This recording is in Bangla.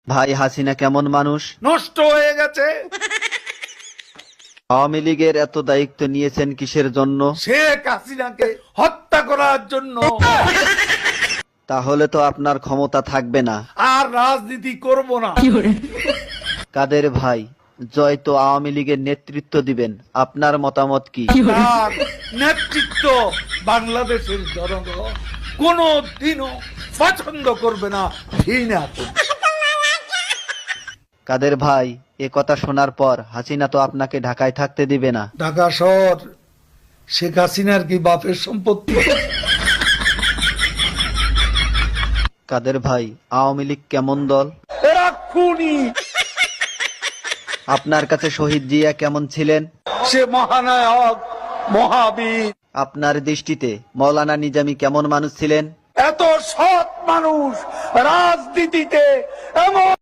ভাই হাসিনা কেমন মানুষ? নষ্ট হয়ে গেছে। আওয়ামী লীগের এত দায়িত্ব নিয়েছেন কিসের জন্য? শেখ হাসিনাকে হত্যা করার জন্য। তাহলে তো আপনার ক্ষমতা থাকবে না। আর রাজনীতি করব না। কাদের ভাই, জয় তো আওয়ামী লীগের নেতৃত্ব দিবেন, আপনার মতামত কি? তার নেতৃত্ব বাংলাদেশের জনগণ কোনো দিনও পছন্দ করবে না, ঘৃণা করবে। কাদের ভাই, এ কথা শোনার পর হাসিনা তো আপনাকে ঢাকায় থাকতে দিবে না। ঢাকা শহর শেখ হাসিনার কি বাপের সম্পত্তি? কাদের ভাই, আওয়ামী লীগ কেমন দল? এরা খুনি। আপনার কাছে শহীদ জিয়া কেমন ছিলেন? সে মহানায়ক, মহাবীর। আপনার দৃষ্টিতে মৌলানা নিজামী কেমন মানুষ ছিলেন? এত সৎ মানুষ রাজনীতিতে এমন